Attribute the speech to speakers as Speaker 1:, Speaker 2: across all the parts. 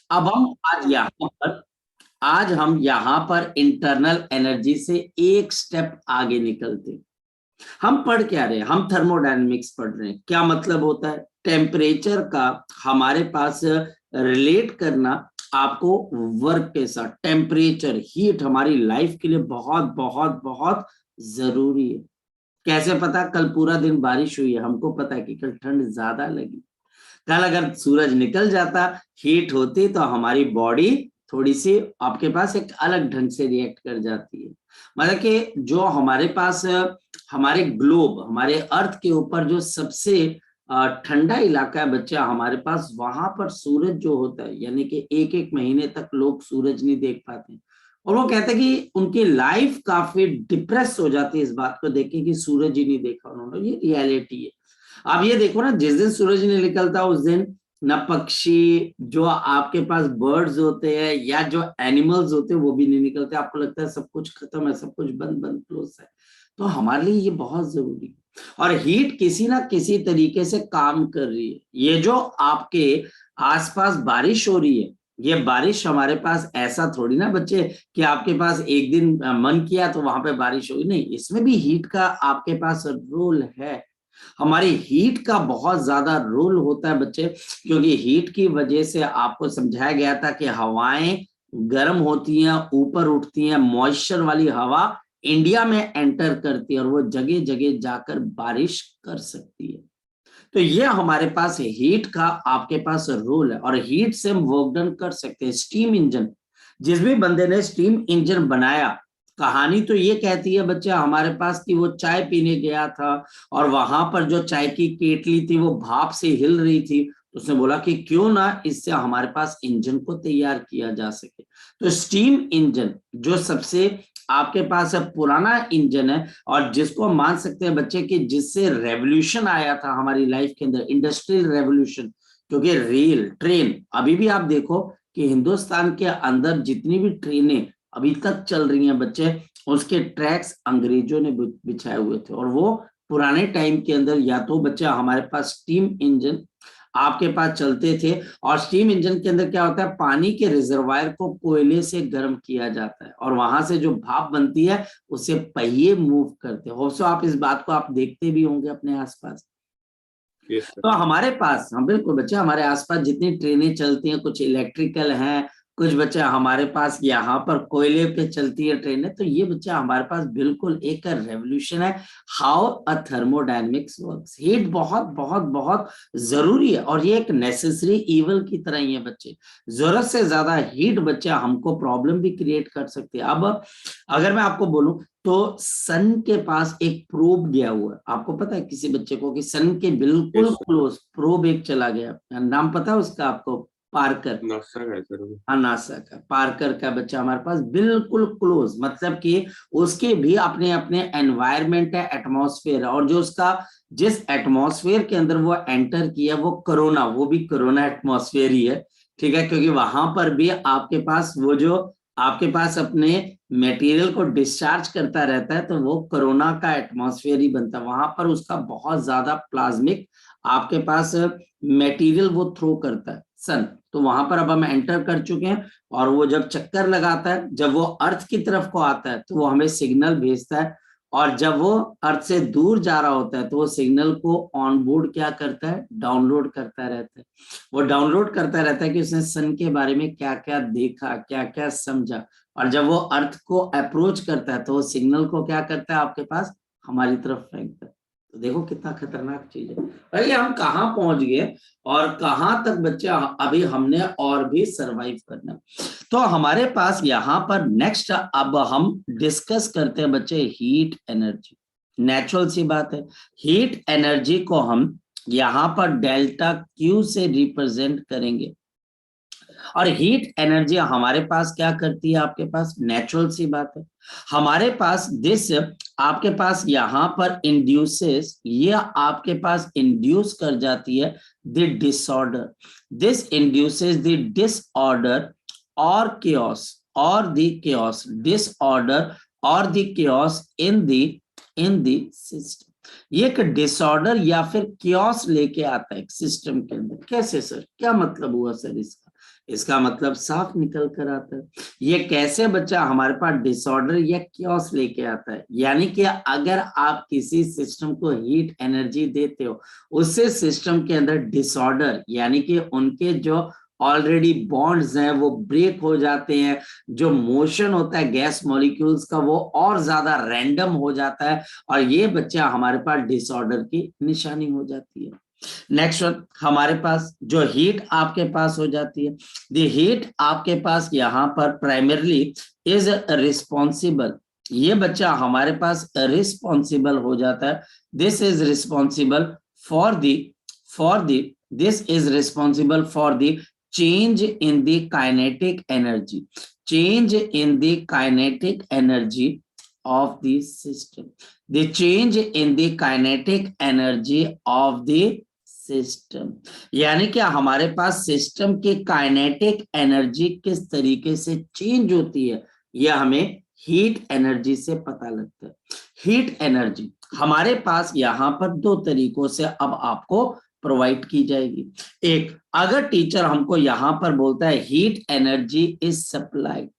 Speaker 1: अब हम यहाँ पर इंटरनल एनर्जी से एक स्टेप आगे निकलते। हम पढ़ क्या रहे हैं? हम थर्मोडायनेमिक्स पढ़ रहे हैं। क्या मतलब होता है? टेम्परेचर का हमारे पास रिलेट करना आपको वर्क के साथ। टेम्परेचर, हीट हमारी लाइफ के लिए बहुत बहुत बहुत जरूरी है। कैसे पता? कल पूरा दिन बारिश हुई है, हमको पता है कि कल ठंड ज्यादा लगी। कल अगर सूरज निकल जाता, हीट होती, तो हमारी बॉडी थोड़ी सी आपके पास एक अलग ढंग से रिएक्ट कर जाती है। मतलब कि जो हमारे पास हमारे ग्लोब, हमारे अर्थ के ऊपर जो सबसे ठंडा इलाका है बच्चा हमारे पास, वहां पर सूरज जो होता है, यानी कि एक एक महीने तक लोग सूरज नहीं देख पाते। और वो कहते हैं कि उनकी लाइफ काफी डिप्रेस हो जाती है इस बात को देख के कि सूरज ही नहीं देखा उन्होंने। ये रियलिटी है। आप ये देखो ना, जिस दिन सूरज नहीं निकलता उस दिन न पक्षी, जो आपके पास बर्ड्स होते हैं या जो एनिमल्स होते हैं, वो भी नहीं निकलते। आपको लगता है सब कुछ खत्म है, सब कुछ बंद बंद क्लोज है। तो हमारे लिए ये बहुत जरूरी है। और हीट किसी ना किसी तरीके से काम कर रही है। ये जो आपके आसपास बारिश हो रही है, ये बारिश हमारे पास ऐसा थोड़ी ना बच्चे कि आपके पास एक दिन मन किया तो वहां पे बारिश होगी, नहीं। इसमें भी हीट का आपके पास रोल है। हमारी हीट का बहुत ज्यादा रोल होता है बच्चे, क्योंकि हीट की वजह से आपको समझाया गया था कि हवाएं गर्म होती हैं, ऊपर उठती हैं, मॉइस्चर वाली हवा इंडिया में एंटर करती है और वो जगह जगह जाकर बारिश कर सकती है। तो ये हमारे पास हीट का आपके पास रोल है। और हीट से हम वर्क डन कर सकते हैं। स्टीम इंजन, जिस भी बंदे ने स्टीम इंजन बनाया, कहानी तो ये कहती है बच्चा हमारे पास कि वो चाय पीने गया था और वहां पर जो चाय की केटली थी वो भाप से हिल रही थी। तो उसने बोला कि क्यों ना इससे हमारे पास इंजन को तैयार किया जा सके। तो स्टीम इंजन जो सबसे आपके पास पुराना इंजन है, और जिसको हम मान सकते हैं बच्चे कि जिससे रेवोल्यूशन आया था हमारी लाइफ के अंदर, इंडस्ट्रियल रेवोल्यूशन। क्योंकि रेल, ट्रेन, अभी भी आप देखो कि हिंदुस्तान के अंदर जितनी भी ट्रेनें अभी तक चल रही हैं बच्चे, उसके ट्रैक्स अंग्रेजों ने बिछाए हुए थे। और वो पुराने टाइम के अंदर या तो बच्चा हमारे पास स्टीम इंजन आपके पास चलते थे। और स्टीम इंजन के अंदर क्या होता है? पानी के रिजर्वायर को कोयले से गर्म किया जाता है और वहां से जो भाप बनती है उसे पहिए मूव करते हैं। होप्सो आप इस बात को आप देखते भी होंगे अपने आसपास।
Speaker 2: Yes sir.
Speaker 1: तो हमारे पास, हम बिल्कुल बच्चे, हमारे आसपास जितनी ट्रेनें चलती हैं, कुछ इलेक्ट्रिकल हैं, कुछ बच्चा हमारे पास यहाँ पर कोयले पे चलती है ट्रेनें। तो ये बच्चा हमारे पास बिल्कुल एक रेवोल्यूशन है, how a thermodynamics works. Heat बहुत बहुत बहुत जरूरी है और ये एक नेसेसरी इवल की तरह ही है बच्चे। जरूरत से ज्यादा हीट बच्चा हमको प्रॉब्लम भी क्रिएट कर सकते हैं। अब अगर मैं आपको बोलूं तो सन के पास एक प्रोब गया हुआ है। आपको पता है किसी बच्चे को कि सन के बिल्कुल
Speaker 2: यस सर।
Speaker 1: क्लोज प्रोब एक चला गया? नाम पता है उसका आपको? पार्कर।
Speaker 2: नासा का है सर वो।
Speaker 1: हाँ, नासा का पार्कर का बच्चा हमारे पास बिल्कुल क्लोज, मतलब कि उसके भी अपने अपने एनवायरमेंट है, एटमॉस्फेयर है। और जो उसका जिस एटमॉस्फेयर के अंदर वो एंटर किया वो कोरोना, वो भी कोरोना एटमॉस्फेयर ही है। ठीक है, क्योंकि वहां पर भी आपके पास वो जो आपके पास अपने मटेरियल को डिस्चार्ज करता रहता है, तो वो कोरोना का एटमॉस्फेयर ही बनता है। वहां पर उसका बहुत ज्यादा प्लाज्मिक आपके पास मटेरियल वो थ्रो करता है सन। तो वहां पर अब हम एंटर कर चुके हैं। और वो जब चक्कर लगाता है, जब वो अर्थ की तरफ को आता है तो वो हमें सिग्नल भेजता है। और जब वो अर्थ से दूर जा रहा होता है तो वो सिग्नल को ऑन बोर्ड क्या करता है? डाउनलोड करता रहता है। वो डाउनलोड करता रहता है कि उसने सन के बारे में क्या क्या देखा, क्या क्या समझा। और जब वो अर्थ को अप्रोच करता है तो वो सिग्नल को क्या करता है आपके पास? हमारी तरफ फेंकता है। तो देखो कितना खतरनाक चीज है भाई, हम कहाँ पहुंच गए और कहां तक बच्चे अभी हमने और भी सरवाइव करना। तो हमारे पास यहाँ पर नेक्स्ट अब हम डिस्कस करते हैं बच्चे हीट एनर्जी। नेचुरल सी बात है, हीट एनर्जी को हम यहाँ पर डेल्टा क्यू से रिप्रेजेंट करेंगे। और हीट एनर्जी हमारे पास क्या करती है? आपके पास नेचुरल सी बात है, हमारे पास दिस आपके पास यहाँ पर इंड्यूसेस, ये आपके पास इंड्यूस कर जाती है the disorder. This induces the disorder और chaos or the chaos, disorder or the chaos in the system। ये एक डिसऑर्डर या फिर chaos लेके आता है सिस्टम के अंदर। कैसे सर? क्या मतलब हुआ सर इसका? इसका मतलब साफ निकल कर आता है। ये कैसे बच्चा हमारे पास डिसऑर्डर या क्योस लेके आता है, यानी कि अगर आप किसी सिस्टम को हीट एनर्जी देते हो, उससे सिस्टम के अंदर डिसऑर्डर यानी कि उनके जो ऑलरेडी बॉन्ड्स हैं वो ब्रेक हो जाते हैं, जो मोशन होता है गैस मॉलिक्यूल्स का वो और ज्यादा रैंडम हो जाता है, और ये बच्चा हमारे पास डिसऑर्डर की निशानी हो जाती है। नेक्स्ट वन, हमारे पास जो हीट आपके पास हो जाती है, द हीट आपके पास यहाँ पर प्राइमरली इज रिस्पॉन्सिबल, ये बच्चा हमारे पास रिस्पॉन्सिबल हो जाता है, this is responsible for the this is responsible for the change in the kinetic energy, change in the kinetic energy of the system, the change in the kinetic energy of the system, यानी कि हमारे पास system की kinetic energy किस तरीके से change होती है, यह हमें हीट एनर्जी से पता लगता है। हीट एनर्जी हमारे पास यहाँ पर दो तरीकों से अब आपको प्रोवाइड की जाएगी। एक, अगर टीचर हमको यहाँ पर बोलता है heat energy is supplied,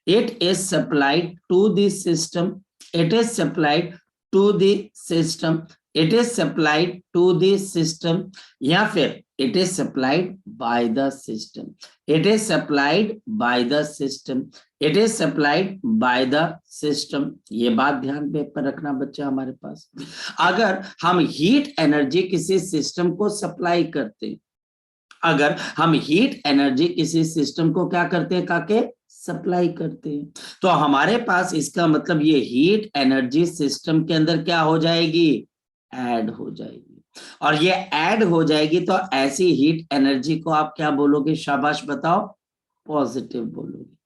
Speaker 1: it is supplied to the system, it is supplied to the system, it is supplied to the system, या फिर it is supplied by the system, it is supplied by the system, it is supplied by the system। ये बात ध्यान पे पर रखना बच्चा हमारे पास। अगर हम हीट एनर्जी किसी सिस्टम को सप्लाई करते हैं, अगर हम हीट एनर्जी किसी सिस्टम को क्या करते हैं काके सप्लाई करते हैं, तो हमारे पास इसका मतलब ये हीट एनर्जी सिस्टम के अंदर क्या हो जाएगी, ऐड हो जाएगी, और ये ऐड हो जाएगी तो ऐसी हीट एनर्जी को आप क्या बोलोगे, शाबाश बताओ, पॉजिटिव बोलोगे।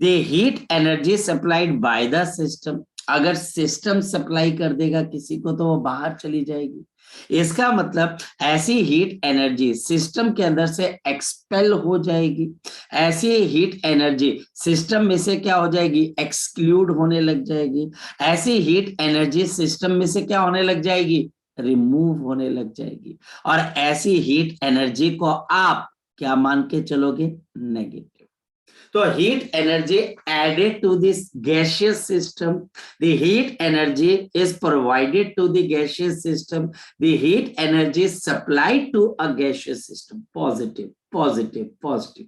Speaker 1: The heat energy supplied by the system, अगर सिस्टम सप्लाई कर देगा किसी को तो वो बाहर चली जाएगी, इसका मतलब ऐसी हीट एनर्जी सिस्टम के अंदर से एक्सपेल हो जाएगी, ऐसी हीट एनर्जी सिस्टम में से क्या हो जाएगी, एक्सक्लूड होने लग जाएगी, ऐसी हीट एनर्जी सिस्टम में से क्या होने लग जाएगी, रिमूव होने लग जाएगी, और ऐसी हीट एनर्जी को आप क्या मान के चलोगे, नेगेटिव। तो heat energy added to this gaseous system, the heat energy is provided to the gaseous system, the heat energy is supplied to a gaseous system, positive positive positive,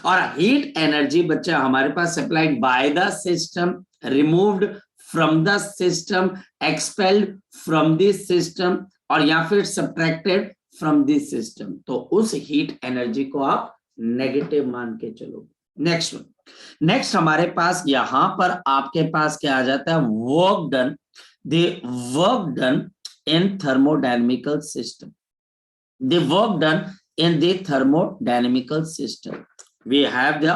Speaker 1: और heat energy बच्चा हमारे पास supplied by the system, removed from the system, expelled from the system, और या फिर subtracted from the system, तो उस heat energy को आप नेगेटिव मान के चलोगे। नेक्स्ट हमारे पास यहां पर आपके पास क्या आ जाता है, work done, the work done in thermodynamical system, the work done in the thermodynamical system, we have the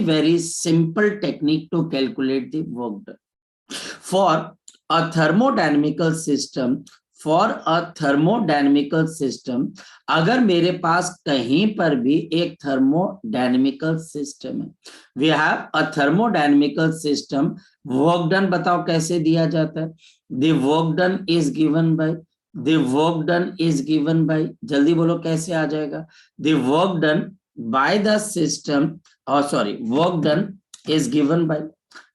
Speaker 1: very simple technique to calculate the work done for a thermodynamical system। For a thermodynamical system, अगर मेरे पास कहीं पर भी एक thermodynamical system है, we have a thermodynamical system, work done बताओ कैसे दिया जाता है, the work done is given by, the work done is given by, जल्दी बोलो कैसे आ जाएगा, the work done by the system, और sorry work done is given by,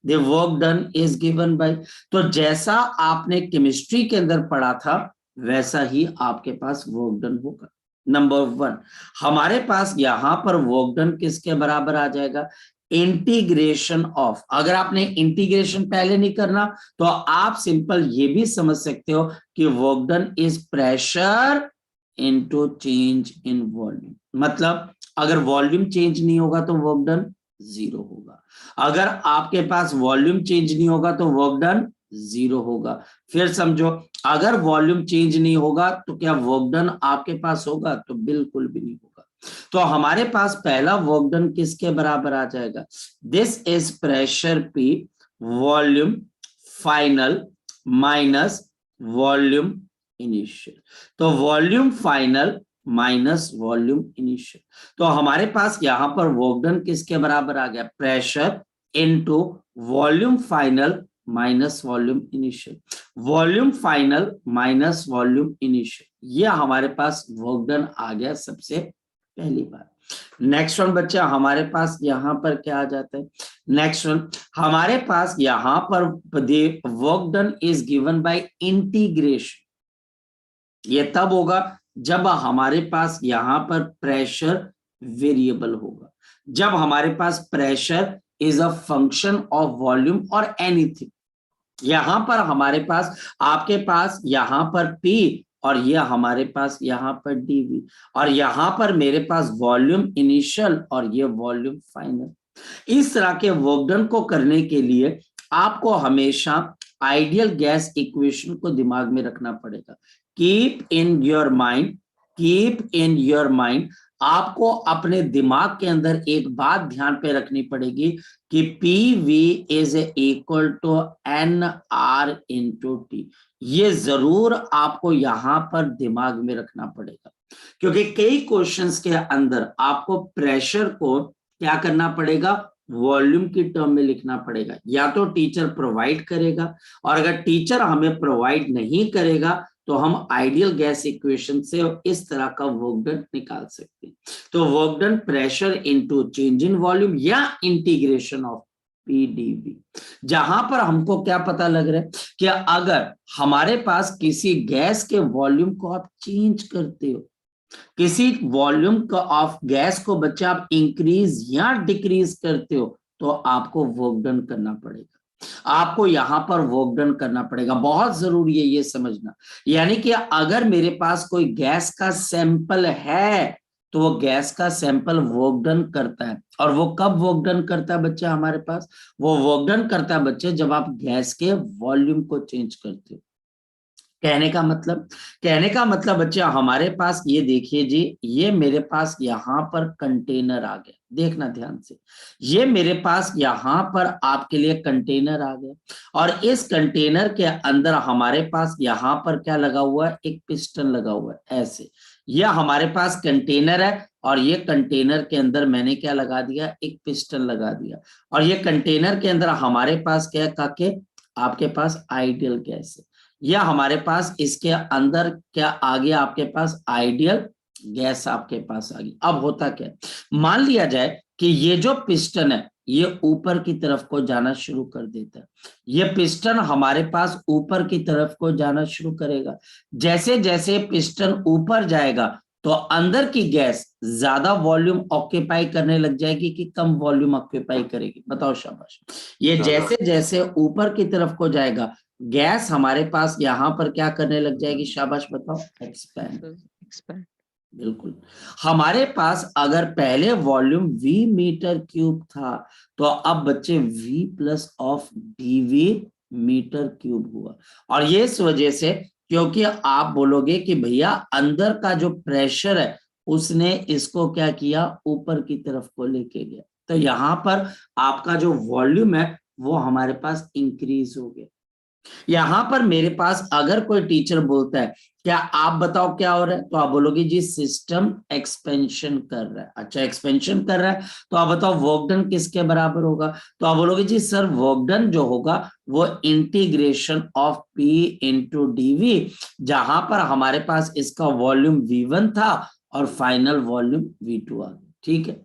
Speaker 1: the work done is given by, तो जैसा आपने केमिस्ट्री के अंदर पढ़ा था वैसा ही आपके पास वर्क डन होगा। नंबर वन, हमारे पास यहां पर वर्क डन किसके बराबर आ जाएगा, इंटीग्रेशन ऑफ, अगर आपने इंटीग्रेशन पहले नहीं करना तो आप सिंपल ये भी समझ सकते हो कि work done is pressure into change in volume, मतलब अगर वॉल्यूम चेंज नहीं होगा तो वर्क डन जीरो होगा, अगर आपके पास वॉल्यूम चेंज नहीं होगा तो वर्क डन जीरो होगा। फिर समझो, अगर वॉल्यूम चेंज नहीं होगा तो क्या वर्क डन आपके पास होगा, तो बिल्कुल भी नहीं होगा। तो हमारे पास पहला वर्क डन किसके बराबर आ जाएगा, this is pressure P volume final minus volume initial, तो volume final minus volume initial, तो हमारे पास यहां पर वर्क डन किसके बराबर आ गया, pressure into volume final minus volume initial, volume final minus volume initial, ये हमारे पास वर्क डन आ गया सबसे पहली बात। नेक्स्ट वन बच्चा हमारे पास यहाँ पर क्या आ जाता है, नेक्स्ट वन हमारे पास यहाँ पर work done is given bye integration. ये तब होगा जब हमारे पास यहाँ पर प्रेशर वेरिएबल होगा, जब हमारे पास pressure is a function of volume और एनीथिंग। यहां पर हमारे पास आपके पास यहाँ पर P और ये हमारे पास यहाँ पर dV, और यहाँ पर मेरे पास वॉल्यूम इनिशियल और ये वॉल्यूम फाइनल। इस तरह के वर्क डन को करने के लिए आपको हमेशा आइडियल गैस इक्वेशन को दिमाग में रखना पड़ेगा। Keep in your mind, keep in your mind, आपको अपने दिमाग के अंदर एक बात ध्यान पे रखनी पड़ेगी कि PV is equal to NR into T। ये जरूर आपको यहां पर दिमाग में रखना पड़ेगा, क्योंकि कई क्वेश्चंस के अंदर आपको प्रेशर को क्या करना पड़ेगा, वॉल्यूम की टर्म में लिखना पड़ेगा। या तो टीचर प्रोवाइड करेगा, और अगर टीचर हमें प्रोवाइड नहीं करेगा तो हम आइडियल गैस इक्वेशन से इस तरह का वर्क डन निकाल सकते हैं। तो work done pressure into change in volume या इंटीग्रेशन ऑफ PdV। जहां पर हमको क्या पता लग रहा है कि अगर हमारे पास किसी गैस के वॉल्यूम को आप चेंज करते हो, किसी वॉल्यूम का ऑफ गैस को बच्चा आप इंक्रीज या डिक्रीज करते हो, तो आपको वर्क डन करना पड़ेगा, आपको यहां पर वर्क डन करना पड़ेगा। बहुत जरूरी है ये समझना। यानी कि अगर मेरे पास कोई गैस का सैंपल है तो वो गैस का सैंपल वर्क डन करता है, और वो कब वर्क डन करता है बच्चा हमारे पास, वो वर्क डन करता है बच्चे जब आप गैस के वॉल्यूम को चेंज करते हो। कहने का मतलब बच्चा हमारे पास ये देखिए जी, ये मेरे पास यहाँ पर कंटेनर आ गया, देखना ध्यान से, ये मेरे पास यहाँ पर आपके लिए कंटेनर आ गया, और इस कंटेनर के अंदर हमारे पास यहाँ पर क्या लगा हुआ है, एक पिस्टन लगा हुआ है ऐसे। यह हमारे पास कंटेनर है, और ये कंटेनर के अंदर मैंने क्या लगा दिया, एक पिस्टन लगा दिया, और ये कंटेनर के अंदर हमारे पास क्या काके, आपके पास आइडियल गैस है, या हमारे पास इसके अंदर क्या आ गया, आपके पास आइडियल गैस आपके पास आ गई। अब होता क्या, मान लिया जाए कि ये जो पिस्टन है ये ऊपर की तरफ को जाना शुरू कर देता है, ये पिस्टन हमारे पास ऊपर की तरफ को जाना शुरू करेगा। जैसे जैसे पिस्टन ऊपर जाएगा तो अंदर की गैस ज्यादा वॉल्यूम ऑक्यूपाई करने लग जाएगी कि कम वॉल्यूम ऑक्यूपाई करेगी, बताओ शाबाश। ये जैसे जैसे ऊपर की तरफ को जाएगा गैस हमारे पास यहाँ पर क्या करने लग जाएगी, शाबाश बताओ, एक्सपैंड। बिल्कुल। हमारे पास अगर पहले वॉल्यूम V मीटर क्यूब था, तो अब बच्चे V plus of dV metre cube हुआ। और ये इस वजह से क्योंकि आप बोलोगे कि भैया अंदर का जो प्रेशर है उसने इसको क्या किया, ऊपर की तरफ को लेके गया, तो यहाँ पर आपका जो वॉल्यूम है वो हमारे पास इंक्रीज हो गया। यहां पर मेरे पास अगर कोई टीचर बोलता है क्या आप बताओ क्या हो रहा है, तो आप बोलोगे जी सिस्टम एक्सपेंशन कर रहा है। अच्छा एक्सपेंशन कर रहा है तो आप बताओ वर्क डन किसके बराबर होगा, तो आप बोलोगे जी सर वर्क डन जो होगा वो integration of P into dV, जहां पर हमारे पास इसका वॉल्यूम V1 था और फाइनल वॉल्यूम V2 आ गया। ठीक है,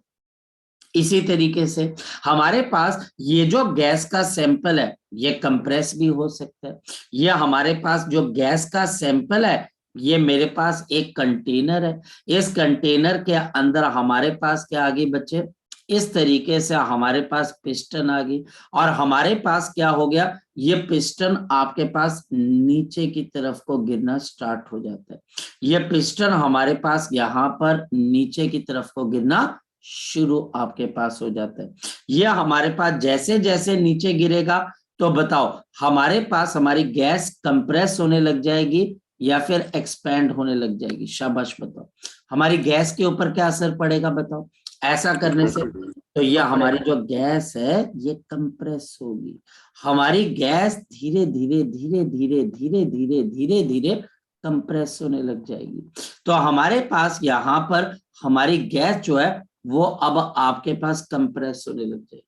Speaker 1: इसी तरीके से हमारे पास ये जो गैस का सैंपल है ये कंप्रेस भी हो सकता है। ये हमारे पास जो गैस का सैंपल है ये मेरे पास एक कंटेनर है, इस कंटेनर के अंदर हमारे पास क्या आ गई बच्चे, इस तरीके से हमारे पास पिस्टन आ गई, और हमारे पास क्या हो गया, ये पिस्टन आपके पास नीचे की तरफ को गिरना स्टार्ट हो जाता है। ये पिस्टन हमारे पास यहाँ पर नीचे की तरफ को गिरना शुरू आपके पास हो जाता है। यह हमारे पास जैसे जैसे नीचे गिरेगा तो बताओ हमारे पास हमारी गैस कंप्रेस होने लग जाएगी या फिर एक्सपैंड होने लग जाएगी, शाबाश बताओ हमारी गैस के ऊपर क्या असर पड़ेगा बताओ, ऐसा करने से तो यह हमारी जो गैस है ये कंप्रेस होगी। हमारी गैस धीरे धीरे धीरे धीरे धीरे धीरे धीरे धीरे कंप्रेस होने लग जाएगी। तो हमारे पास यहाँ पर हमारी गैस जो है वो अब आपके पास कंप्रेस होने लग जाएगी,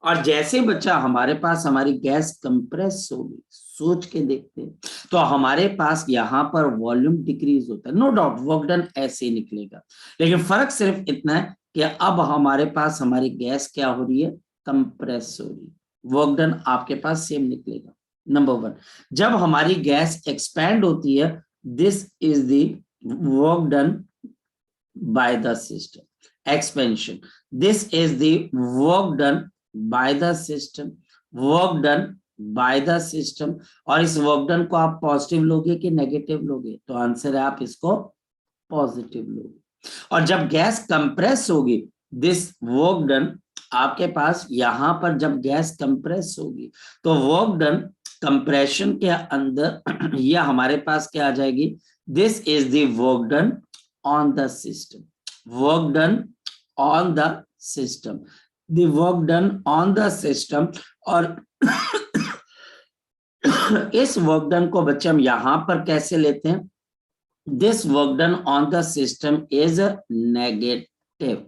Speaker 1: और जैसे बच्चा हमारे पास हमारी गैस कंप्रेस होगी, सोच के देखते हैं तो हमारे पास यहाँ पर वॉल्यूम डिक्रीज होता है, नो डाउट वर्क डन ऐसे ही निकलेगा, लेकिन फर्क सिर्फ इतना है कि अब हमारे पास हमारी गैस क्या हो रही है, कंप्रेस हो रही है, वर्क डन आपके पास सेम निकलेगा। नंबर 1, जब हमारी गैस एक्सपैंड होती है, this is the work done by the system. Expansion, this is the work done by the system, work done by the system। और इस वर्क डन को आप पॉजिटिव लोगे कि नेगेटिव लोगे, तो आंसर है आप इसको पॉजिटिव लोगे। और जब गैस कंप्रेस होगी, दिस वर्क डन आपके पास यहां पर जब गैस कंप्रेस होगी तो वर्क डन कंप्रेशन के अंदर ये हमारे पास क्या आ जाएगी, this is the work done on the system, work done on the system, the work done on the system। और इस वर्क डन को बच्चे हम यहां पर कैसे लेते हैं, this work done on the system is negative,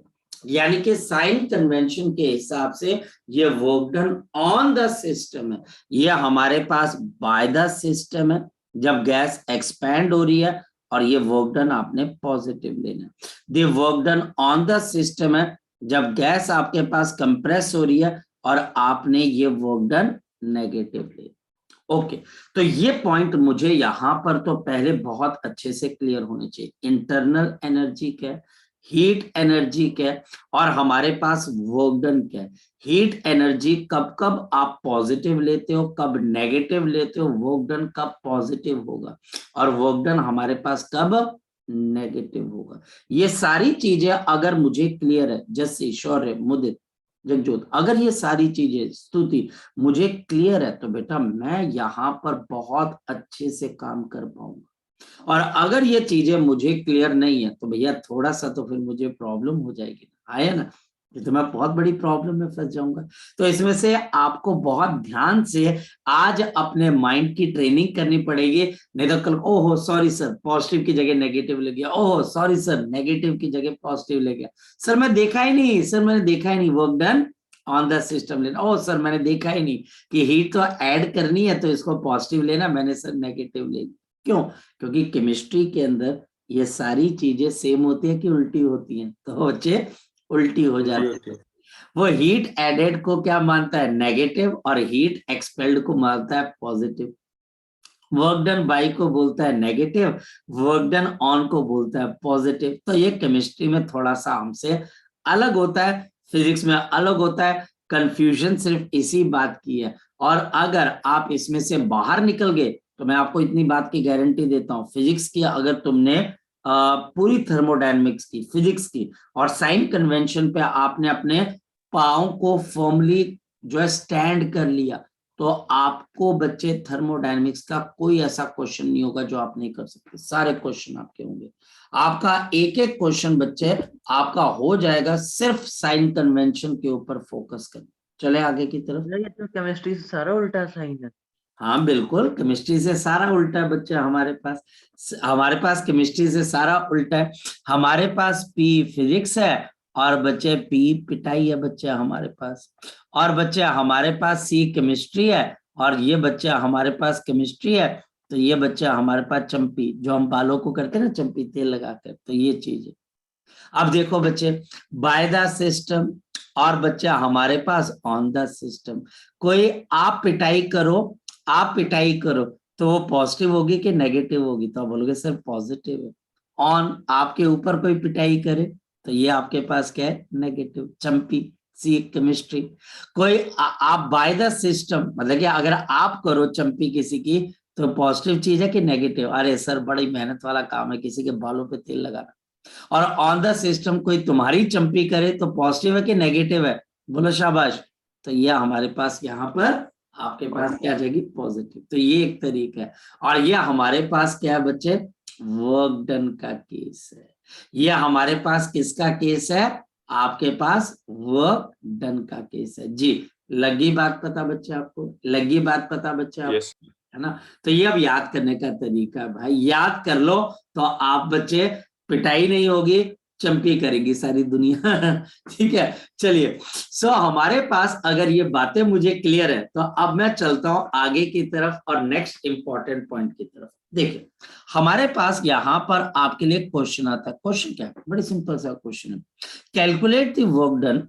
Speaker 1: यानी कि साइन कन्वेंशन के हिसाब से ये work done on the system है, ये हमारे पास बाय द सिस्टम है जब गैस एक्सपैंड हो रही है, और ये वर्क डन आपने पॉजिटिव लेना है। The work done on the system है जब गैस आपके पास कंप्रेस हो रही है और आपने ये वर्क डन नेगेटिव ले। ओके, तो ये पॉइंट मुझे यहां पर तो पहले बहुत अच्छे से क्लियर होने चाहिए, इंटरनल एनर्जी क्या है, हीट एनर्जी क्या है, और हमारे पास वर्क डन क्या है। हीट एनर्जी कब कब आप पॉजिटिव लेते हो, कब नेगेटिव लेते हो, वर्क डन कब पॉजिटिव होगा और वर्क डन हमारे पास कब नेगेटिव होगा। ये सारी चीजें अगर मुझे क्लियर है, जैसे शौर्य, मुदित, जगजोत, अगर ये सारी चीजें स्तुति मुझे क्लियर है तो बेटा मैं यहाँ पर बहुत अच्छे से काम कर पाऊंगा। और अगर ये चीजें मुझे क्लियर नहीं है तो भैया थोड़ा सा तो फिर मुझे प्रॉब्लम हो जाएगी, आया ना, तो मैं बहुत बड़ी प्रॉब्लम में फंस जाऊंगा। तो इसमें से आपको बहुत ध्यान से आज अपने माइंड की ट्रेनिंग करनी पड़ेगी, नहीं तो कल ओहो सॉरी सर पॉजिटिव की जगह नेगेटिव ले गया, ओहो सॉरी सर नेगेटिव की जगह पॉजिटिव ले गया, सर मैं देखा ही नहीं, सर मैंने देखा ही नहीं work done on the system लेना, ओह सर मैंने देखा ही नहीं कि हीट तो ऐड करनी है तो इसको पॉजिटिव लेना, मैंने सर नेगेटिव ले लिया। क्यों? क्योंकि केमिस्ट्री के अंदर ये सारी चीजें सेम होती है कि उल्टी होती हैं, तो बच्चे उल्टी हो जाती है। वो हीट एडेड को क्या मानता है, नेगेटिव, और हीट एक्सपेल्ड को मानता है पॉजिटिव। वर्क डन बाय को बोलता है नेगेटिव, वर्क डन ऑन को बोलता है पॉजिटिव। तो ये केमिस्ट्री में थोड़ा सा हमसे अलग होता है, फिजिक्स में अलग होता है, कंफ्यूजन सिर्फ इसी बात की है। और अगर आप इसमें से बाहर निकल गए तो मैं आपको इतनी बात की गारंटी देता हूँ, फिजिक्स की अगर तुमने पूरी थर्मोडायनेमिक्स की, फिजिक्स की और साइन कन्वेंशन पे आपने अपने पाँव को फॉर्मली जो है स्टैंड कर लिया, तो आपको बच्चे थर्मोडायनेमिक्स का कोई ऐसा क्वेश्चन नहीं होगा जो आप नहीं कर सकते, सारे क्वेश्चन आपके होंगे। आपका एक एक क्वेश्चन बच्चे आपका हो जाएगा सिर्फ साइन कन्वेंशन के ऊपर फोकस कर। चले आगे की तरफ।
Speaker 3: ये तो केमिस्ट्री से सारा उल्टा साइन है।
Speaker 1: हाँ बिल्कुल, केमिस्ट्री से सारा उल्टा है बच्चे, हमारे पास केमिस्ट्री से सारा उल्टा है। हमारे पास पी फिजिक्स है और बच्चे पी पिटाई है बच्चे हमारे पास, और बच्चे हमारे पास सी केमिस्ट्री है, और ये बच्चे हमारे पास केमिस्ट्री है, तो ये बच्चे हमारे पास चंपी, जो हम बालों को करते हैं ना चंपी तेल लगाकर, तो ये चीज है। अब देखो बच्चे बाय द सिस्टम, और बच्चे हमारे पास ऑन द सिस्टम। कोई आप पिटाई करो तो वो पॉजिटिव होगी कि नेगेटिव होगी, तो आप बोलोगे सर पॉजिटिव है। ऑन आपके ऊपर कोई पिटाई करे तो ये आपके पास क्या है, नेगेटिव, चंपी, सी केमिस्ट्री। कोई आप बाय द सिस्टम मतलब कि अगर आप करो चंपी किसी की तो पॉजिटिव चीज है कि नेगेटिव, अरे सर बड़ी मेहनत वाला काम है किसी के बालों पे तेल लगाना। और ऑन द सिस्टम कोई तुम्हारी चंपी करे तो पॉजिटिव है कि नेगेटिव है, बोलो शाबाश। तो ये हमारे पास यहाँ पर आपके पास क्या आ जाएगी, पॉजिटिव। तो ये एक तरीका है। और ये हमारे पास क्या है बच्चे, वर्क डन का केस है। ये हमारे पास किसका केस है, आपके पास वर्क डन का केस है। जी लगी बात पता बच्चे, आपको लगी बात पता बच्चे आपको?
Speaker 2: yes.
Speaker 1: है ना। तो ये अब याद करने का तरीका है भाई, याद कर लो तो आप बच्चे पिटाई नहीं होगी, चंपी करेगी सारी दुनिया। ठीक है, चलिए। सो हमारे पास अगर ये बातें मुझे क्लियर है तो अब मैं चलता हूं आगे की तरफ और नेक्स्ट इंपॉर्टेंट पॉइंट की तरफ। देखिए, हमारे पास यहां पर आपके लिए क्वेश्चन आता है। क्वेश्चन क्या है? बड़ी सिंपल सा क्वेश्चन है। Calculate the work done,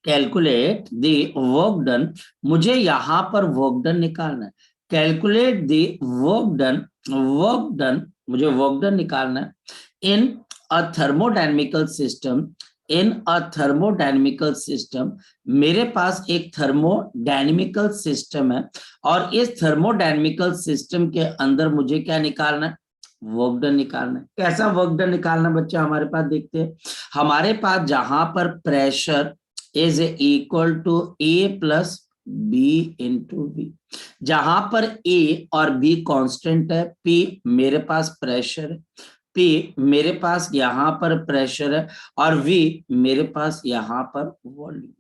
Speaker 1: calculate the work done. मुझे यहां पर वर्क डन निकालना है। Calculate the work done, work done, मुझे वर्क डन निकालना है इन अ थर्मोडायनेमिकल सिस्टम, इन अ थर्मोडायनेमिकल सिस्टम। मेरे पास एक थर्मोडायनेमिकल सिस्टम है और इस थर्मोडायनेमिकल सिस्टम के अंदर मुझे क्या निकालना है? वर्क डन निकालना है। कैसा वर्क डन निकालना बच्चा? हमारे पास देखते हैं, हमारे पास जहां पर pressure is equal to a plus b into b, जहां पर ए और बी कांस्टेंट है, पी मेरे पास प्रेशर है, पी मेरे पास यहां पर प्रेशर है, और वी मेरे पास यहां पर वॉल्यूम,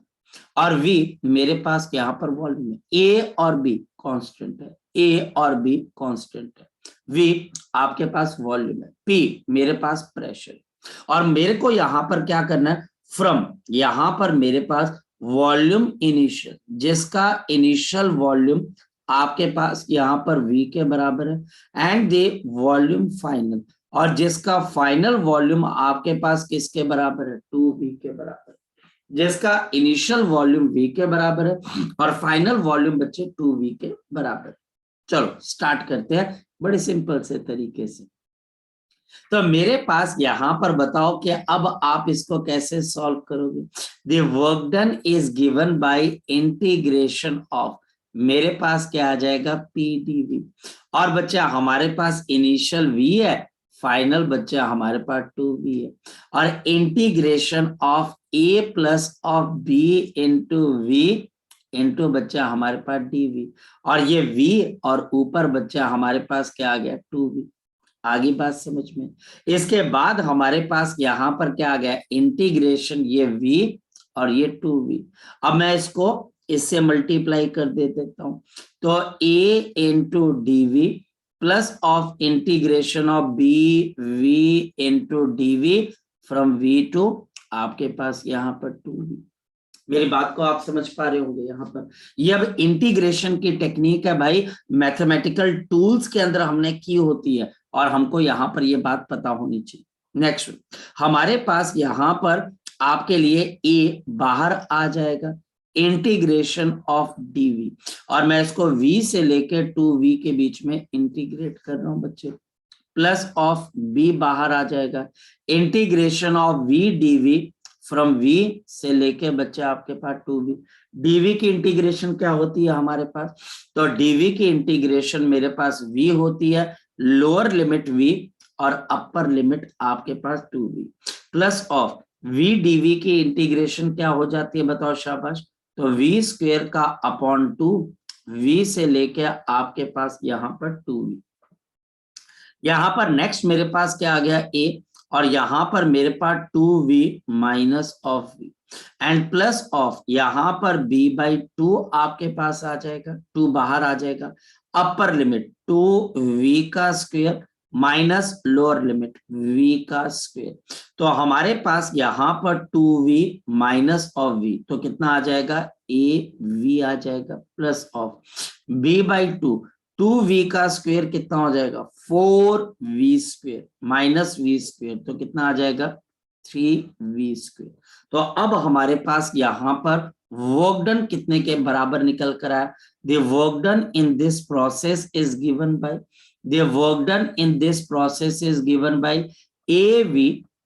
Speaker 1: और वी मेरे पास यहां पर वॉल्यूम है। ए और बी कांस्टेंट है, ए और बी कांस्टेंट है, वी आपके पास वॉल्यूम है, पी मेरे पास प्रेशर है। और मेरे को यहां पर क्या करना है? फ्रॉम, यहां पर मेरे पास वॉल्यूम इनिशियल, जिसका इनिशियल वॉल्यूम आपके पास यहां पर v के बराबर है, एंड द वॉल्यूम फाइनल, और जिसका फाइनल वॉल्यूम आपके पास किसके बराबर है? 2v के बराबर, जिसका इनिशियल वॉल्यूम v के बराबर है और फाइनल वॉल्यूम बच्चे 2v के बराबर। चलो स्टार्ट करते हैं बड़े सिंपल से तरीके से। तो मेरे पास यहां पर बताओ कि अब आप इसको कैसे सॉल्व करोगे? The work done is given bye integration of, मेरे पास क्या आ जाएगा? पीडीवी, और बच्चा हमारे पास इनिशियल v है, फाइनल बच्चा हमारे पास 2v है, और integration of a plus of b into v into बच्चा हमारे पास dv, और ये v और ऊपर बच्चा हमारे पास क्या आ गया? 2v। आगे बात समझ में? इसके बाद हमारे पास यहां पर क्या आ गया? इंटीग्रेशन, ये v और ये 2v। अब मैं इसको इससे मल्टीप्लाई कर दे देता हूं, तो a into d plus of integration of b v into d from v to आपके पास यहाँ पर 2v। मेरी बात को आप समझ पा रहे होंगे यहाँ पर? ये अब इंटीग्रेशन की टेक्निक है भाई, मैथमेटिकल टूल्स के अंदर हमने की होती है, और हमको यहाँ पर ये बात पता होनी चाहिए। नेक्स्ट, हमारे पास यहाँ पर आपके लिए a बाहर आ जाएगा, इंटीग्रेशन ऑफ dv, और मैं इसको v से लेके 2v के बीच में इंटीग्रेट कर रहा हूं बच्चे, प्लस ऑफ b बाहर आ जाएगा, integration of v dv from v से लेके बच्चे आपके पास 2v। dv की इंटीग्रेशन क्या होती है हमारे पास? तो dv की इंटीग्रेशन मेरे पास v होती है, लोअर लिमिट v और अपर लिमिट आपके पास 2v, plus of v dv की इंटीग्रेशन क्या हो जाती है? बताओ शाबाश। तो v स्क्वायर का अपॉन 2, v से लेके आपके पास यहाँ पर 2v। यहाँ पर नेक्स्ट मेरे पास क्या आ गया? a, और यहां पर मेरे पास 2v minus of v, and plus of यहाँ पर b बाई 2 आपके पास आ जाएगा, 2 बाहर आ जाएगा, अपर लिमिट 2v का square minus lower limit v का स्क्वायर। तो हमारे पास यहाँ पर 2v माइनस ऑफ v, तो कितना आ जाएगा? av आ जाएगा, plus of b by 2, 2v का स्क्वायर कितना हो जाएगा? 4v square minus v square, तो कितना आ जाएगा? 3v square. तो अब हमारे पास यहाँ पर वर्क डन कितने के बराबर निकल कर आया? The work done in this process is given by, the work done in this process is given bye av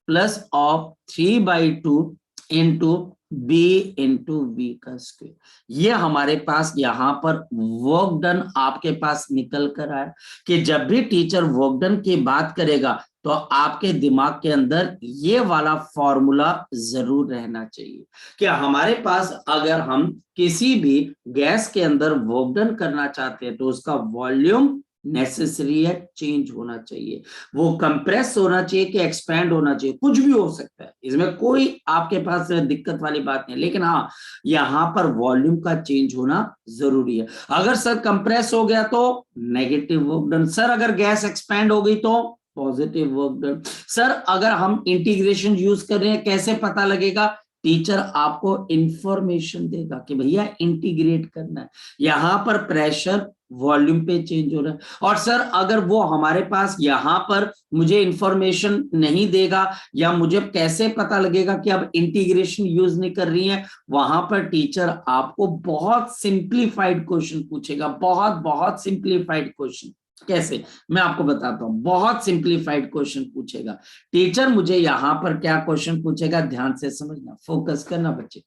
Speaker 1: plus of 3/2 into b into v का स्क्वायर। ये हमारे पास यहाँ पर वर्क डन आपके पास निकल कर आया, कि जब भी टीचर वर्क डन की बात करेगा तो आपके दिमाग के अंदर ये वाला फॉर्मूला जरूर रहना चाहिए, कि हमारे पास अगर हम किसी भी गैस के अंदर वर्क डन करना चाहते हैं तो उसका वॉल्यूम नेसेसरी है, चेंज होना चाहिए, वो कंप्रेस होना चाहिए कि एक्सपैंड होना चाहिए, कुछ भी हो सकता है, इसमें कोई आपके पास दिक्कत वाली बात नहीं, लेकिन हाँ यहाँ पर वॉल्यूम का चेंज होना जरूरी है। अगर सर कंप्रेस हो गया तो नेगेटिव वर्क डन, सर अगर गैस एक्सपैंड हो गई तो पॉजिटिव वर्क डन। सर अगर हम इंटीग्रेशन यूज कर रहे हैं कैसे पता लगेगा? टीचर आपको इंफॉर्मेशन देगा कि भैया इंटीग्रेट करना है, यहां पर प्रेशर वॉल्यूम पे चेंज हो रहा है। और सर अगर वो हमारे पास यहां पर मुझे इंफॉर्मेशन नहीं देगा या मुझे कैसे पता लगेगा कि अब इंटीग्रेशन यूज नहीं कर रही है? वहां पर टीचर आपको बहुत सिंप्लीफाइड क्वेश्चन पूछेगा, बहुत बहुत सिंप्लीफाइड क्वेश्चन। कैसे? मैं आपको बताता हूं, बहुत सिंप्लीफाइड क्वेश्चन पूछेगा टीचर। मुझे यहां पर क्या क्वेश्चन पूछेगा, ध्यान से समझना, फोकस करना बच्चे।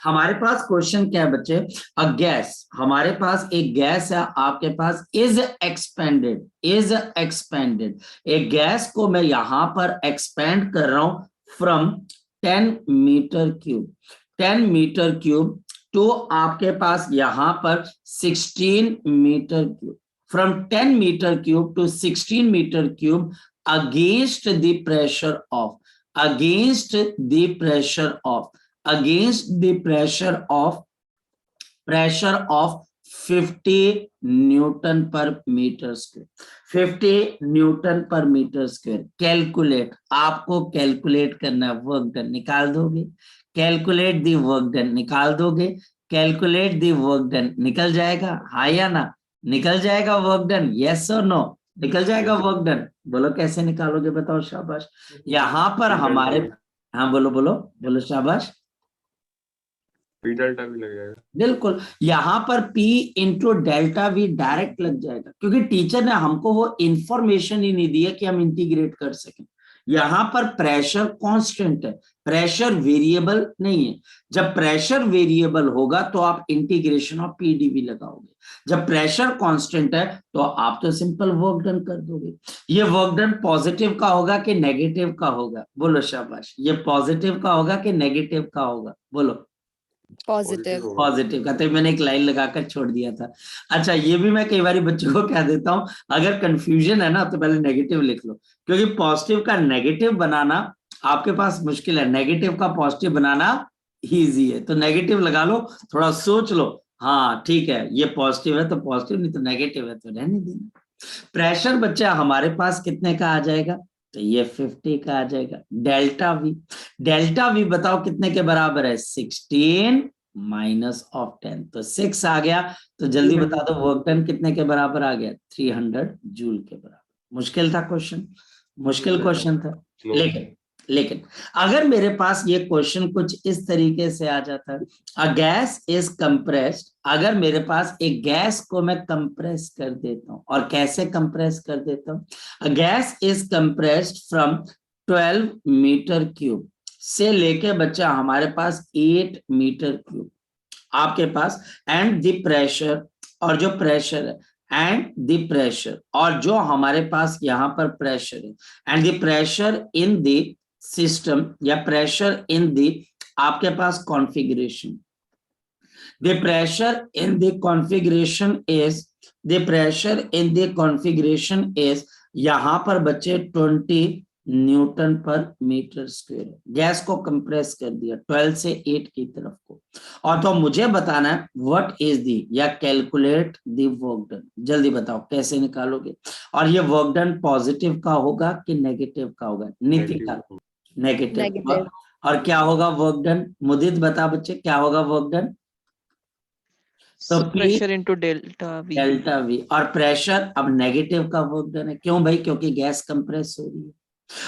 Speaker 1: हमारे पास क्वेश्चन क्या है बच्चे? अ गैस, हमारे पास एक गैस है आपके पास, इज एक्सपेंडेड, इज एक्सपेंडेड। एक गैस को मैं यहां पर एक्सपेंड कर रहा हूं from 10 metre cube, 10 metre cube तो आपके पास यहां पर 16 metre cube, from 10 metre cube to 16 metre cube against the pressure of, against the pressure of, against the pressure of 50 Newton per metre square, 50 Newton per metre square. Calculate, आपको calculate करना है, work done निकाल दोगे, calculate the work done निकाल दोगे, calculate the work done निकल जाएगा, हाँ या ना? निकल जाएगा वर्क डन, यस और नो? निकल जाएगा वर्क डन। बोलो कैसे निकालोगे, बताओ, शाबाश। यहां पर हमारे, हाँ बोलो बोलो बोलो, शाबाश।
Speaker 2: पी डेल्टा भी लग जाएगा,
Speaker 1: बिल्कुल, यहां पर P into delta V direct लग जाएगा, क्योंकि टीचर ने हमको वो इंफॉर्मेशन ही नहीं दी है कि हम इंटीग्रेट कर सकें। यहां पर प्रेशर कांस्टेंट है, प्रेशर वेरिएबल नहीं है। जब प्रेशर वेरिएबल होगा तो आप इंटीग्रेशन ऑफ PdV लगाओगे, जब प्रेशर कांस्टेंट है तो आप तो सिंपल वर्क डन कर दोगे। ये वर्क डन पॉजिटिव का होगा कि नेगेटिव का होगा? बोलो शाबाश। ये पॉजिटिव का होगा कि नेगेटिव का होगा? बोलो।
Speaker 4: पॉजिटिव।
Speaker 1: पॉजिटिव का, तो मैंने एक लाइन लगाकर छोड़ दिया था। अच्छा, ये भी मैं कई बार बच्चों को कह देता हूं, अगर कंफ्यूजन है ना तो पहले नेगेटिव लिख लो, क्योंकि पॉजिटिव का नेगेटिव बनाना आपके पास मुश्किल है, नेगेटिव का पॉजिटिव बनाना इजी है। तो नेगेटिव लगा लो, थोड़ा सोच लो, हाँ ठीक है ये पॉजिटिव है तो पॉजिटिव, नहीं तो नेगेटिव है तो रहने देना। प्रेशर बच्चा हमारे पास कितने का आ जाएगा? तो ये 50 का आ जाएगा। डेल्टा वी, डेल्टा वी बताओ कितने के बराबर है? 16 माइनस ऑफ 10, तो 6 आ गया। तो जल्दी बता दो वर्क डन कितने के बराबर आ गया? 300 जूल के बराबर। मुश्किल था क्वेश्चन, मुश्किल क्वेश्चन था। लेकिन अगर मेरे पास ये क्वेश्चन कुछ इस तरीके से आ जाता है, अ गैस इज कंप्रेस्ड, अगर मेरे पास एक गैस को मैं कंप्रेस कर देता हूं, और कैसे कंप्रेस कर देता हूं? A gas is compressed from 12 metre cube से लेके बच्चा हमारे पास 8 मीटर क्यूब आपके पास, एंड द प्रेशर, और जो प्रेशर है, एंड द प्रेशर, और जो हमारे पास यहां पर प्रेशर है, and the pressure in the system, या प्रेशर इन द आपके पास configuration, the pressure in the configuration is, the pressure in the configuration is, यहां पर बच्चे 20 newton per metre square. Gas को कंप्रेस कर दिया 12 से 8 की तरफ को, और तो मुझे बताना है व्हाट इज दी, या कैलकुलेट दी वर्क डन। जल्दी बताओ कैसे निकालोगे? और ये वर्क डन पॉजिटिव का होगा कि नेगेटिव का होगा? नितिका, नेगेटिव।
Speaker 4: नेगेटिव।
Speaker 1: और क्या होगा वर्क डन? मुदित बता बच्चे क्या होगा वर्क डन? तो
Speaker 3: pressure into delta we,
Speaker 1: delta we, और प्रेशर अब नेगेटिव का वर्क डन है। क्यों भाई? क्योंकि गैस कंप्रेस हो रही है,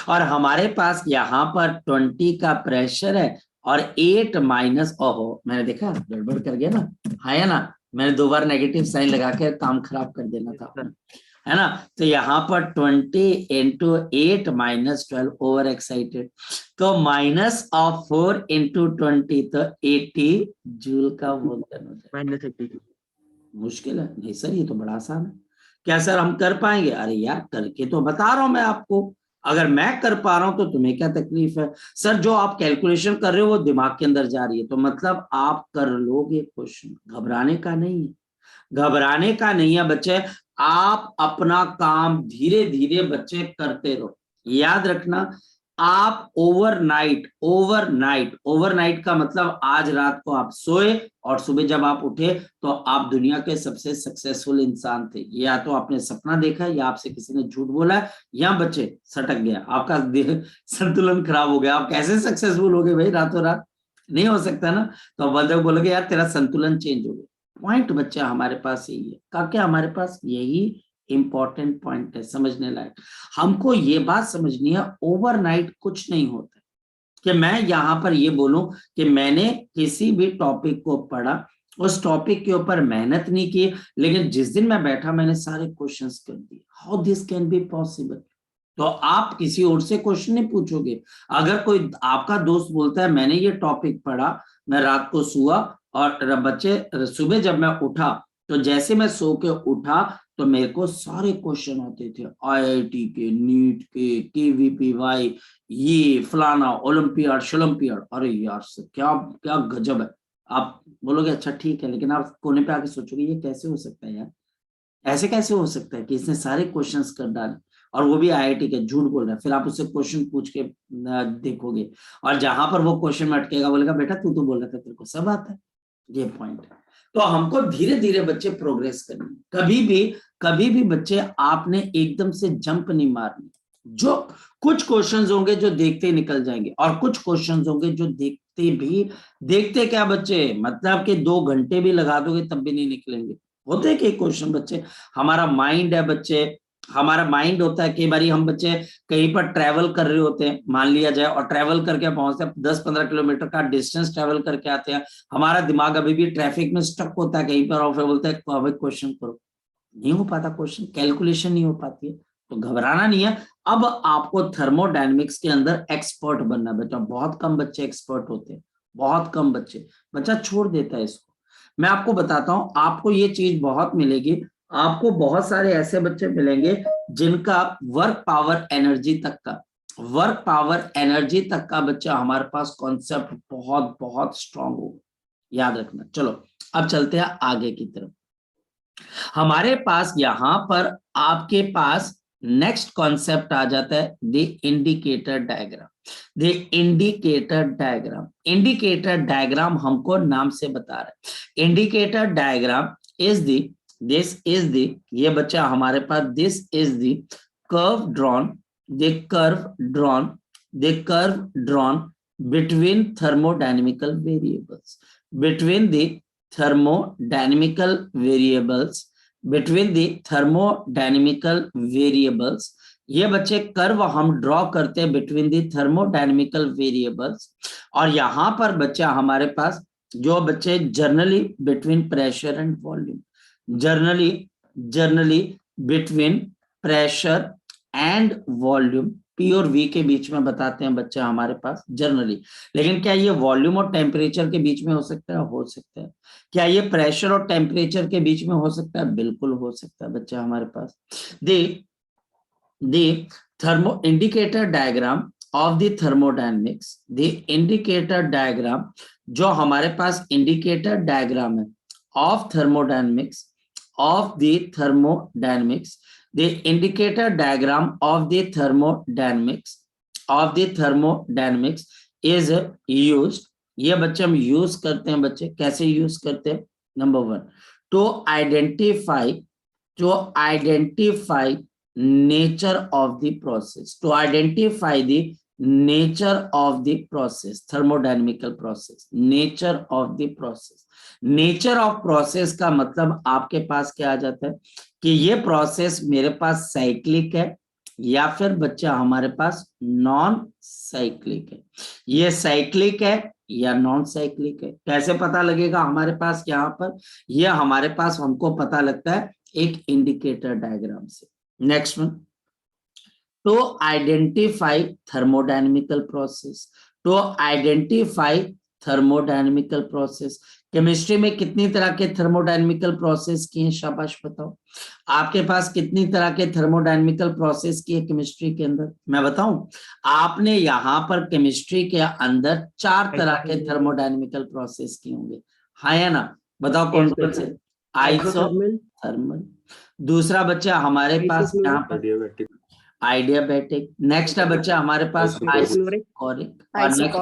Speaker 1: और हमारे पास यहाँ पर 20 का प्रेशर है और 8 माइनस, ओहो मैंने देखा गड़बड़ कर गया ना, है ना? मैंने 2 बार नेगेटिव साइन लगा के काम खराब कर देना था, है ना? तो यहाँ पर 20 इंटू 8 माइनस 12, ओवर एक्साइटेड, तो माइनस ऑफ 4 इंटू 20, तो 80 जूल का वर्क डन हो जाएगा।
Speaker 3: -80।
Speaker 1: मुश्किल है? नहीं सर ये तो बड़ा आसान है। क्या सर हम कर पाएंगे? अरे यार करके तो बता रहा हूं मैं आपको, अगर मैं कर पा रहा हूं तो तुम्हें क्या तकलीफ है? सर जो आप कैलकुलेशन कर रहे हो वो दिमाग के अंदर जा रही है, तो मतलब आप कर लोगे क्वेश्चन, घबराने का नहीं है, घबराने का नहीं है बच्चे। आप अपना काम धीरे धीरे बच्चे करते रहो, याद रखना आप ओवरनाइट का मतलब आज रात को आप सोए और सुबह जब आप उठे तो आप दुनिया के सबसे सक्सेसफुल इंसान थे। या तो आपने सपना देखा या आपसे किसी ने झूठ बोला है, या बच्चे सटक गया, आपका संतुलन खराब हो गया। आप कैसे सक्सेसफुल हो गए भाई रातों रात? नहीं हो सकता ना। तो अब बंदे बोलोगे यार तेरा संतुलन चेंज हो गया। पॉइंट बच्चा हमारे पास यही है, क्या हमारे पास यही इंपॉर्टेंट पॉइंट है समझने लायक। हमको ये बात समझनी है, ओवरनाइट कुछ नहीं होता कि मैं यहां पर ये बोलूं कि मैंने किसी भी टॉपिक को पढ़ा, उस टॉपिक के ऊपर मेहनत नहीं की, लेकिन जिस दिन मैं बैठा मैंने सारे क्वेश्चंस कर दिए। How this can be possible? तो आप किसी और से क्वेश्चन नहीं पूछोगे। अगर कोई आपका दोस्त बोलता है मैंने ये टॉपिक पढ़ा, मैं रात को सोआ और बच्चे सुबह जब मैं उठा तो जैसे मैं सो के उठा तो मेरे को सारे क्वेश्चन आते थे, आईआईटी के, नीट के, केवीपीवाई, ये फलाना, ओलंपियाड शोलंपियाड। अरे यार क्या क्या गजब है। आप बोलोगे अच्छा ठीक है, लेकिन आप कोने पे आके सोचोगे ये कैसे हो सकता है यार, ऐसे कैसे हो सकता है कि इसने सारे क्वेश्चंस कर डाले और वो भी आईआईटी के, झूठ बोल रहा है। फिर आप उससे क्वेश्चन पूछ के देखोगे और जहां पर वो क्वेश्चन में अटकेगा बोलेगा बेटा तू तो बोल रहा था तेरे को सब आता है। ये पॉइंट है। तो हमको धीरे धीरे बच्चे प्रोग्रेस करनी। कभी भी बच्चे आपने एकदम से जंप नहीं मारनी। जो कुछ क्वेश्चंस होंगे जो देखते ही निकल जाएंगे और कुछ क्वेश्चंस होंगे जो देखते क्या बच्चे, मतलब कि 2 घंटे भी लगा दोगे तब भी नहीं निकलेंगे। होते हैं कि क्वेश्चन बच्चे, हमारा माइंड है बच्चे, हमारा माइंड होता है। कई बार हम बच्चे कहीं पर ट्रैवल कर रहे होते हैं मान लिया जाए, और ट्रैवल करके पहुंचते हैं 10-15 किलोमीटर का डिस्टेंस ट्रैवल करके आते हैं, हमारा दिमाग अभी भी ट्रैफिक में स्टक होता है कहीं पर, और फिर बोलते हैं क्वेश्चन करो। नहीं हो पाता, क्वेश्चन कैलकुलेशन नहीं हो पाती है। तो घबराना नहीं है। अब आपको थर्मोडायनेमिक्स के अंदर एक्सपर्ट बनना बेटा। बहुत कम बच्चे एक्सपर्ट होते हैं, बहुत कम बच्चा छोड़ देता है इसको। मैं आपको बताता हूं, आपको ये चीज बहुत मिलेगी। आपको बहुत सारे ऐसे बच्चे मिलेंगे जिनका वर्क पावर एनर्जी तक का बच्चा हमारे पास कॉन्सेप्ट बहुत बहुत स्ट्रांग होगा, याद रखना। चलो अब चलते हैं आगे की तरफ। हमारे पास यहां पर आपके पास नेक्स्ट कॉन्सेप्ट आ जाता है the indicator diagram. Indicator diagram हमको नाम से बता रहा है। Indicator diagram this is the, ये बच्चा हमारे पास, this is the curve drawn between thermodynamical variables, between the thermodynamical variables ये बच्चे कर्व हम ड्रॉ करते हैं बिटवीन दी थर्मोडायनेमिकल वेरिएबल्स। और यहां पर बच्चा हमारे पास जो बच्चे generally between pressure and volume, generally between pressure and volume, P और वी के बीच में बताते हैं बच्चा हमारे पास जनरली। लेकिन क्या ये वॉल्यूम और टेम्परेचर के बीच में हो सकता है? हो सकता है। क्या ये प्रेशर और टेम्परेचर के बीच में हो सकता है? बिल्कुल हो सकता है बच्चा हमारे पास। the thermo indicator diagram of the thermodynamics, the indicator diagram जो हमारे पास इंडिकेटर डायग्राम है of thermodynamics, the indicator diagram of the thermodynamics is used। ये बच्चे हम यूज करते हैं। बच्चे कैसे यूज करते हैं? Number 1, to identify nature of the process, thermodynamical process, nature of process का मतलब आपके पास क्या आ जाता है कि ये प्रोसेस मेरे पास साइक्लिक है या फिर बच्चा हमारे पास नॉन साइक्लिक है। ये साइक्लिक है या नॉन साइक्लिक है, कैसे पता लगेगा हमारे पास? यहाँ पर ये हमारे पास हमको पता लगता है एक इंडिकेटर डायग्राम से। Next one, to identify thermodynamical process, chemistry में कितनी तरह के थर्मोडायनेमिकल प्रोसेस किए हैं? शाबाश बताओ। आपके पास कितनी तरह के थर्मोडायनेमिकल प्रोसेस किए केमिस्ट्री के अंदर? मैं बताऊं, आपने यहाँ पर केमिस्ट्री के अंदर 4 तरह के थर्मोडायनेमिकल प्रोसेस किए होंगे, हाँ या ना? बताओ कौन कौन से? आइसोथर्मल, दूसरा बच्चा हमारे पास यहाँ पर आइडियाबैटिक। नेक्स्ट है बच्चा हमारे पास
Speaker 2: Isochloric.
Speaker 1: आइसोकोरिक, और नेक्स्ट है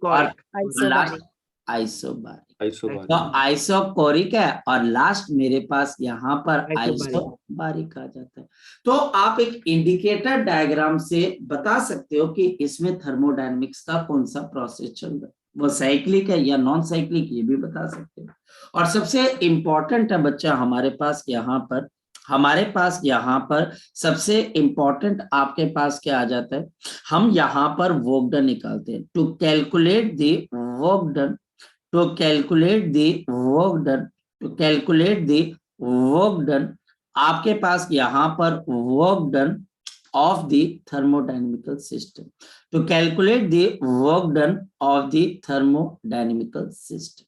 Speaker 1: और लास्ट आइसोबारिक।
Speaker 2: Isobaric.
Speaker 1: तो आइसोकोरिक है और लास्ट मेरे पास यहाँ पर आइसोबारिक आ जाता है। तो आप एक इंडिकेटर डायग्राम से बता सकते हो कि इसमें थर्मोडायनेमिक्स का कौन सा प्रोसेस चल रहा है, वो साइक्लिक है या नॉन साइक्लिक, ये भी बता सकते हो। और सबसे इंपॉर्टेंट है बच्चा हमारे पास यहाँ पर सबसे इंपॉर्टेंट आपके पास क्या आ जाता है, हम यहाँ पर वर्क डन निकालते हैं। To calculate the work done, to calculate the work done, to calculate the work done, आपके पास यहाँ पर work done of the thermodynamical system, to calculate the work done of the thermodynamical system।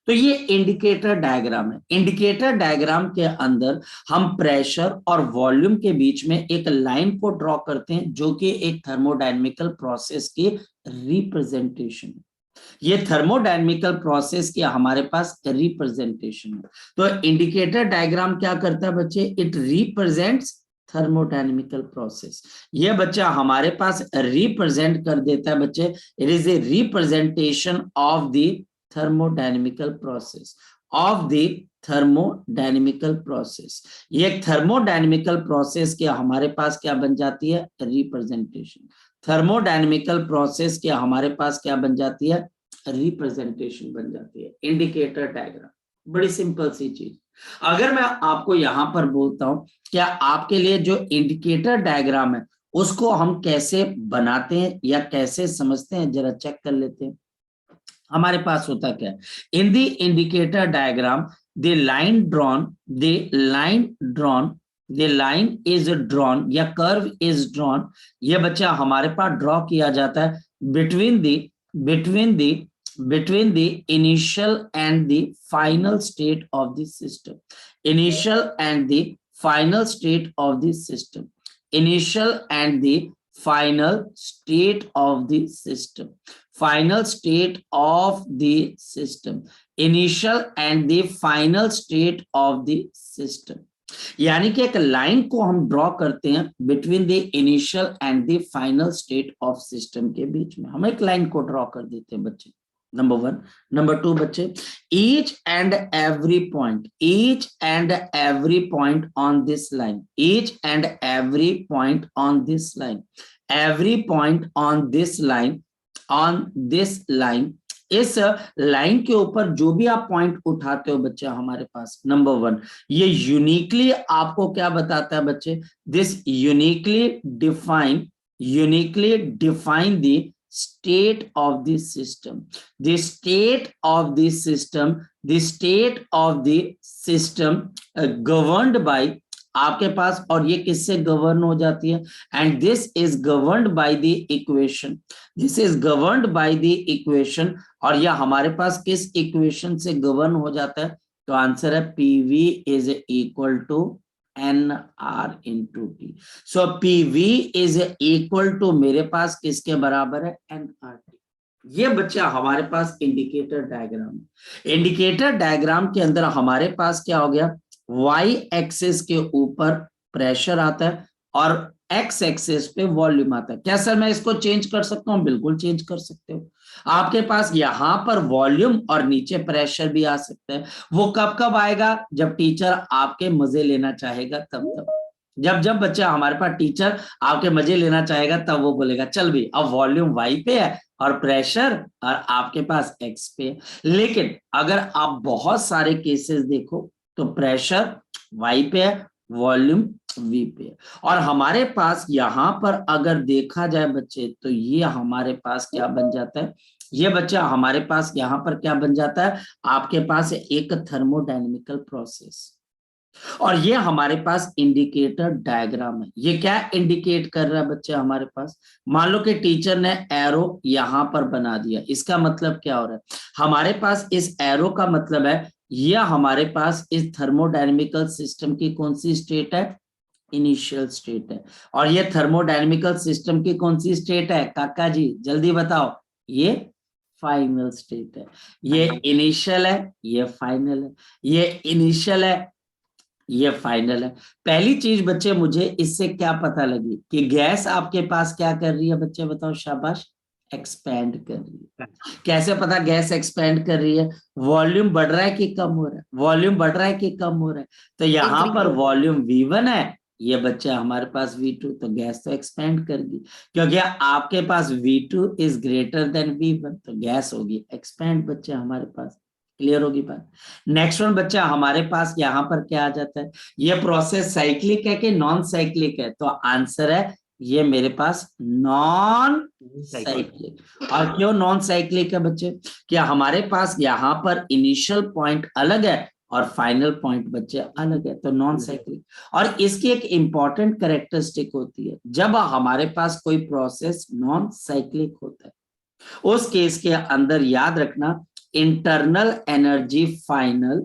Speaker 1: तो ये indicator diagram है। Indicator diagram के अंदर हम प्रेशर और वॉल्यूम के बीच में एक लाइन को ड्रॉ करते हैं जो कि एक थर्मोडायनेमिकल प्रोसेस की रिप्रेजेंटेशन है। ये थर्मोडायनेमिकल प्रोसेस की हमारे पास रिप्रेजेंटेशन है। तो इंडिकेटर डायग्राम क्या करता है बच्चे, इट रिप्रेजेंट्स थर्मोडायनेमिकल प्रोसेस। ये बच्चा हमारे पास रिप्रेजेंट कर देता है बच्चे, it is a representation of the thermodynamical process, of the thermodynamical process. ये थर्मोडायनेमिकल प्रोसेस के हमारे पास क्या बन जाती है, रिप्रेजेंटेशन। थर्मोडायनेमिकल प्रोसेस के हमारे पास क्या बन जाती है, रिप्रेजेंटेशन बन जाती है, इंडिकेटर डायग्राम। बड़ी सिंपल सी चीज। अगर मैं आपको यहां पर बोलता हूं क्या आपके लिए जो इंडिकेटर डायग्राम है उसको हम कैसे बनाते हैं या कैसे समझते हैं, जरा चेक कर लेते हैं। हमारे पास होता क्या है, in the indicator diagram the line is drawn या कर्व इज ड्रॉन। ये बच्चा हमारे पास ड्रॉ किया जाता है between the initial and the final state of the system, initial and the final state of the system, initial and the final state of the system, final state of the system, initial and the final state of the system। यानी कि एक line को हम draw करते हैं between the initial and the final state of system के बीच में, हम एक लाइन को ड्रॉ कर देते हैं बच्चे, नंबर 1। नंबर 2 बच्चे, each and every point on this line, each and every point on this line, every point on this line, इस लाइन के ऊपर जो भी आप पॉइंट उठाते हो बच्चे हमारे पास, नंबर 1, ये यूनिकली आपको क्या बताता है बच्चे, this uniquely define the state of the system, the state of the system governed by आपके पास, और ये किससे गवर्न हो जाती है, and this is governed by the equation, this is governed by the equation. और यह हमारे पास किस इक्वेशन से गवर्न हो जाता है, तो आंसर है PV is equal to NR into T. So PV is equal to मेरे पास किसके बराबर है, NRT। ये बच्चा हमारे पास इंडिकेटर डायग्राम है। इंडिकेटर डायग्राम के अंदर हमारे पास क्या हो गया, Y एक्सिस के ऊपर प्रेशर आता है और X एक्सिस पे वॉल्यूम आता है। क्या सर मैं इसको चेंज कर सकता हूं, बिल्कुल चेंज कर सकते हो। आपके पास यहां पर वॉल्यूम और नीचे प्रेशर भी आ सकता है। वो कब कब आएगा, जब टीचर आपके मजे लेना चाहेगा तब जब बच्चा हमारे पास टीचर आपके मजे लेना चाहेगा तब वो बोलेगा चल भी अब वॉल्यूम Y पे है और प्रेशर और आपके पास X पे है। लेकिन अगर आप बहुत सारे केसेस देखो तो प्रेशर Y पे है, वॉल्यूम V पे है। और हमारे पास यहाँ पर अगर देखा जाए बच्चे तो ये हमारे पास क्या बन जाता है, ये बच्चा हमारे पास यहाँ पर क्या बन जाता है, आपके पास एक थर्मोडायनेमिकल प्रोसेस। और ये हमारे पास इंडिकेटर डायग्राम है। ये क्या इंडिकेट कर रहा है बच्चे हमारे पास, मान लो कि टीचर ने एरो यहां पर बना दिया, इसका मतलब क्या हो रहा है, हमारे पास इस एरो का मतलब है यह हमारे पास इस थर्मोडायनेमिकल सिस्टम की कौन सी स्टेट है, इनिशियल स्टेट है। और ये थर्मोडायनेमिकल सिस्टम की कौन सी स्टेट है काका जी जल्दी बताओ, ये फाइनल स्टेट है। ये इनिशियल है, ये फाइनल है, ये इनिशियल है, ये फाइनल है। पहली चीज बच्चे मुझे इससे क्या पता लगी कि गैस आपके पास क्या कर रही है, बच्चे बताओ, शाबाश, एक्सपैंड कर रही है। कैसे पता गैस एक्सपैंड कर रही है? वॉल्यूम बढ़ रहा है कि कम हो रहा है? वॉल्यूम बढ़ रहा है कि कम हो रहा है? तो यहाँ पर वॉल्यूम V1 है, ये बच्चे हमारे पास V2, तो गैस तो एक्सपैंड करगी, क्योंकि आपके पास V2 is greater than V1, तो गैस होगी एक्सपैंड बच्चे हमारे पास। क्लियर होगी बात? नेक्स्ट वन बच्चा हमारे पास यहाँ पर क्या आ जाता है, ये प्रोसेस साइक्लिक है कि नॉन साइक्लिक है? तो आंसर है ये मेरे पास नॉन साइक्लिक। और क्यों नॉन साइक्लिक है बच्चे? क्या हमारे पास यहाँ पर इनिशियल पॉइंट अलग है और फाइनल पॉइंट बच्चे अलग है, तो नॉन साइक्लिक। और इसकी एक इंपॉर्टेंट कैरेक्टरिस्टिक होती है, जब हमारे पास कोई प्रोसेस नॉन साइक्लिक होता है उस केस के अंदर याद रखना इंटरनल एनर्जी फाइनल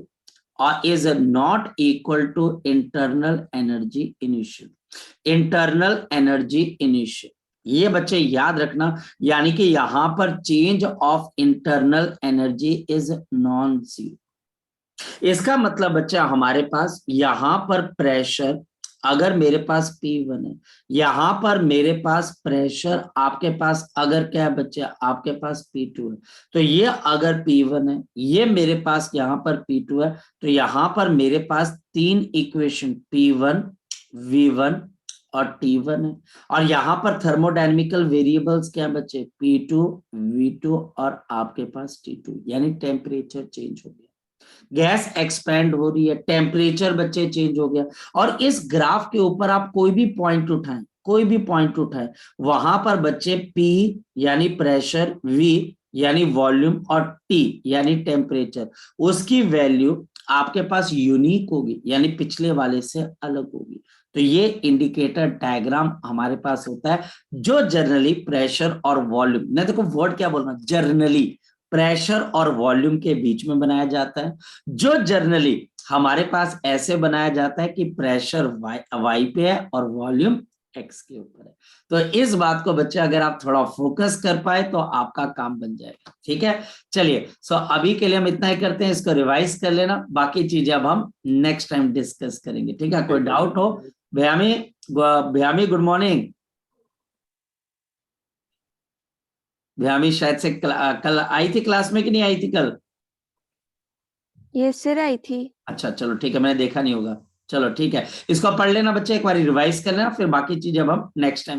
Speaker 1: और is not equal to internal energy initial. Internal energy initial, ये बच्चे याद रखना, यानी कि यहां पर change of internal energy is non zero. इसका मतलब बच्चा हमारे पास यहां पर प्रेशर, अगर मेरे पास P1 है, यहां पर मेरे पास प्रेशर आपके पास अगर क्या है बच्चे, आपके पास P2 है, तो ये अगर P1 है, ये मेरे पास यहां पर P2 है, तो यहां पर मेरे पास तीन इक्वेशन P1 V1 और T1 है। और यहां पर थर्मोडायनेमिकल वेरिएबल्स क्या है बच्चे, P2 V2 और आपके पास T2, यानी टेम्परेचर चेंज हो गया, गैस एक्सपैंड हो रही है, टेम्परेचर बच्चे चेंज हो गया। और इस ग्राफ के ऊपर आप कोई भी पॉइंट उठाएं, कोई भी पॉइंट उठाएं, वहां पर बच्चे P यानी प्रेशर, V यानी वॉल्यूम और T यानी टेम्परेचर, उसकी वैल्यू आपके पास यूनिक होगी, यानी पिछले वाले से अलग होगी। तो ये इंडिकेटर डायग्राम हमारे पास होता है जो जनरली प्रेशर और वॉल्यूम, मैं देखो वर्ड क्या बोल रहा हूं, जनरली प्रेशर और वॉल्यूम के बीच में बनाया जाता है, जो जनरली हमारे पास ऐसे बनाया जाता है कि प्रेशर वाई पे है और वॉल्यूम एक्स के ऊपर है। तो इस बात को बच्चे अगर आप थोड़ा फोकस कर पाए तो आपका काम बन जाएगा। ठीक है, चलिए, सो अभी के लिए हम इतना ही करते हैं, इसको रिवाइज कर लेना, बाकी चीजें अब हम नेक्स्ट टाइम डिस्कस करेंगे। ठीक है, कोई डाउट हो? भयामी, भयामी गुड मॉर्निंग। भयामी शायद से कल आई थी क्लास में कि नहीं आई थी कल?
Speaker 4: यस सर, आई थी।
Speaker 1: अच्छा चलो ठीक है, मैंने देखा नहीं होगा। चलो ठीक है, इसको पढ़ लेना बच्चे, एक बार रिवाइज कर लेना, फिर बाकी चीजें अब हम नेक्स्ट टाइम